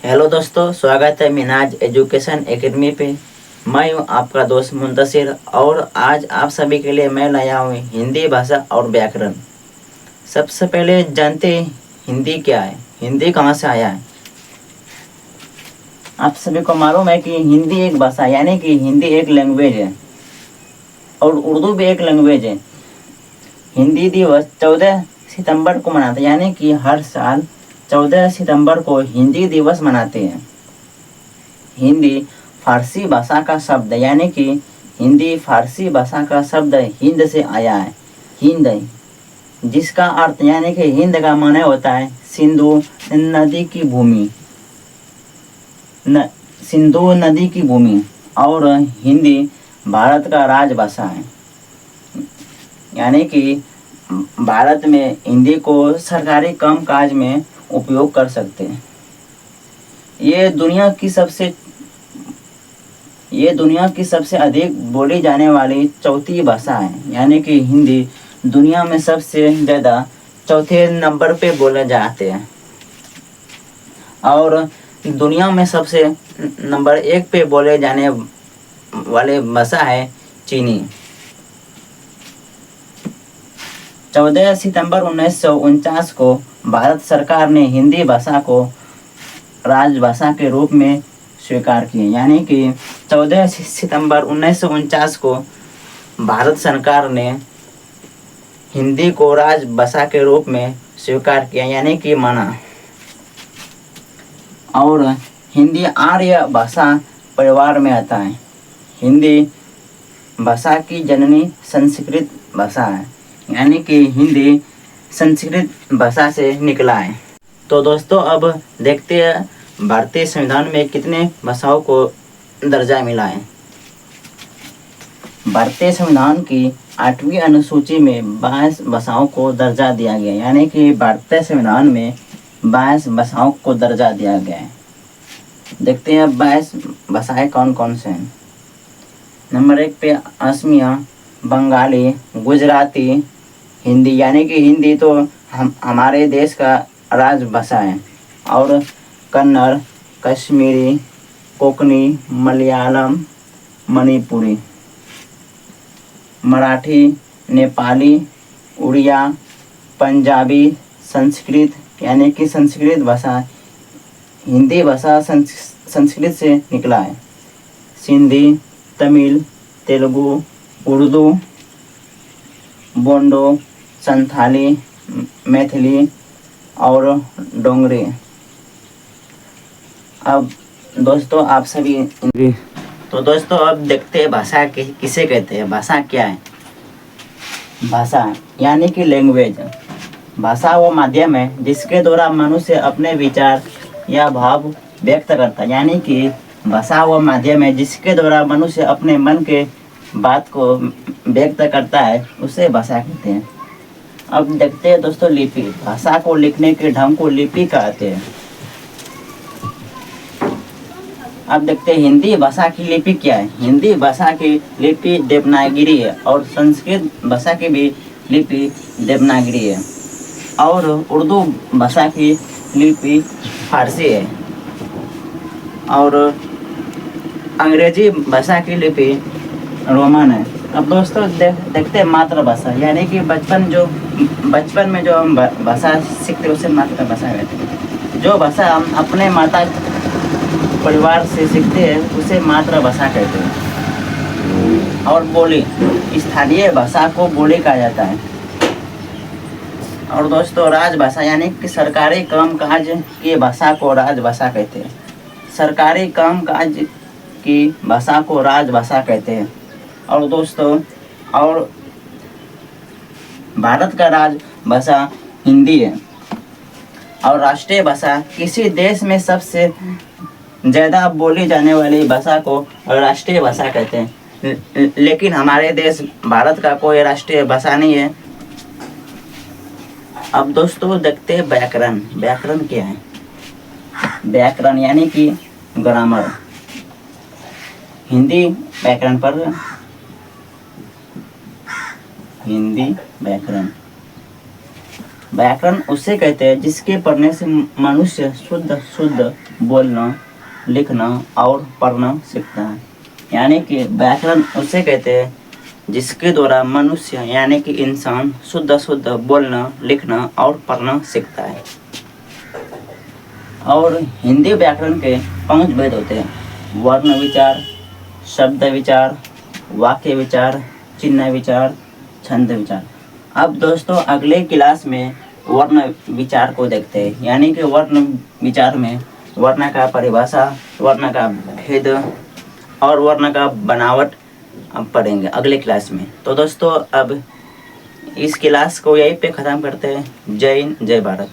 Hello दोस्तों, स्वागत है मिनाज एजुकेशन एकेडमी पे। मैं हूँ आपका दोस्त मुंतसिर और आज आप सभी के लिए मैं लाया हूँ हिंदी भाषा और व्याकरण। सबसे पहले जानते हैं हिंदी क्या है, हिंदी कहाँ से आया है। आप सभी को मालूम है कि हिंदी एक भाषा यानी कि हिंदी एक लैंग्वेज है और उर्दू भी एक लैंग्वेज है। हिंदी दिवस 14 सितंबर को मनाते हैं, यानी कि हर साल 14 सितंबर को हिंदी दिवस मनाते हैं। हिंदी फारसी भाषा का शब्द यानी कि हिंदी फारसी भाषा का शब्द हिंद से आया है। हिंद जिसका अर्थ यानी कि हिंद का माने होता है सिंधु नदी की भूमि, सिंधु नदी की भूमि। और हिंदी भारत का राजभाषा है, यानी कि भारत में हिंदी को सरकारी कामकाज में उपयोग कर सकते हैं। ये दुनिया की सबसे अधिक बोली जाने वाली चौथी भाषा है, यानी कि हिंदी दुनिया में सबसे ज़्यादा चौथे नंबर पे बोले जाते हैं। और दुनिया में सबसे नंबर 1 पे बोले जाने वाले भाषा है चीनी। 14 सितंबर 1949 को भारत सरकार ने हिंदी भाषा को राजभाषा के रूप में स्वीकार किए, यानी कि 14 सितंबर 1949 को भारत सरकार ने हिंदी को राजभाषा के रूप में स्वीकार किया, यानी कि माना। और हिंदी आर्य भाषा परिवार में आता है। हिंदी भाषा की जननी संस्कृत भाषा है, यानी कि हिंदी संस्कृत भाषा से निकला है। तो दोस्तों अब देखते हैं भारतीय संविधान में कितने भाषाओं को दर्जा मिला है। भारतीय संविधान की 8वीं अनुसूची में 22 भाषाओं को दर्जा दिया गया, यानी कि भारतीय संविधान में 22 भाषाओं को दर्जा दिया गया है। देखते हैं 22 भाषाएं कौन कौन से हैं। नंबर 1 पे असमिया, बंगाली, गुजराती, हिंदी, यानी कि हिंदी तो हमारे देश का राजभाषा है। और कन्नड़, कश्मीरी, कोंकणी, मलयालम, मणिपुरी, मराठी, नेपाली, उड़िया, पंजाबी, संस्कृत, यानी कि संस्कृत भाषा, हिंदी भाषा संस्कृत से निकला है। सिंधी, तमिल, तेलुगु, उर्दू, बोंडो, संथाली, मैथिली और डोंगरी। अब दोस्तों आप सभी तो दोस्तों अब देखते हैं भाषा किसे कहते हैं। भाषा क्या है। भाषा यानी कि लैंग्वेज। भाषा वो माध्यम है जिसके द्वारा मनुष्य अपने विचार या भाव व्यक्त करता है, यानी कि भाषा वो माध्यम है जिसके द्वारा मनुष्य अपने मन के बात को व्यक्त करता है, उसे भाषा कहते हैं। अब देखते हैं दोस्तों लिपि। भाषा को लिखने के ढंग को लिपि कहते हैं। अब देखते हैं हिंदी भाषा की लिपि क्या है। हिंदी भाषा की लिपि देवनागरी है और संस्कृत भाषा की भी लिपि देवनागरी है। और उर्दू भाषा की लिपि फारसी है। और अंग्रेजी भाषा की लिपि रोमन है। अब दोस्तों देखते हैं मातृभाषा, यानी कि बचपन में जो हम भाषा सीखते हैं उसे मातृभाषा कहते हैं। जो भाषा हम अपने माता परिवार से सीखते हैं उसे मातृभाषा कहते हैं। और बोली, स्थानीय भाषा को बोली कहा जाता है। और दोस्तों राजभाषा यानी कि सरकारी कामकाज की भाषा को राजभाषा कहते हैं। सरकारी कामकाज की भाषा को राजभाषा कहते हैं। और दोस्तों और भारत का राजभाषा हिंदी है। और राष्ट्रीय भाषा किसी देश में सबसे ज़्यादा बोली जाने वाली भाषा को राष्ट्रीय भाषा कहते हैं। लेकिन हमारे देश भारत का कोई राष्ट्रीय भाषा नहीं है। अब दोस्तों देखते हैं व्याकरण। व्याकरण क्या है। व्याकरण यानी कि ग्रामर। हिंदी व्याकरण पर हिंदी व्याकरण। व्याकरण उसे कहते हैं जिसके पढ़ने से मनुष्य शुद्ध बोलना, लिखना और पढ़ना सीखता है। यानी कि व्याकरण उसे कहते हैं जिसके द्वारा मनुष्य यानी कि इंसान शुद्ध शुद्ध बोलना, लिखना और पढ़ना सीखता है। और हिंदी व्याकरण के 5 भेद होते हैं: वर्ण विचार, शब्द विचार, वाक्य विचार, चिन्ह विचार, छंद विचार। अब दोस्तों अगले क्लास में वर्ण विचार को देखते हैं, यानी कि वर्ण विचार में वर्ण का परिभाषा, वर्ण का भेद और वर्ण का बनावट अब पढ़ेंगे अगले क्लास में। तो दोस्तों अब इस क्लास को यहीं पे ख़त्म करते हैं। जय हिंद, जय भारत।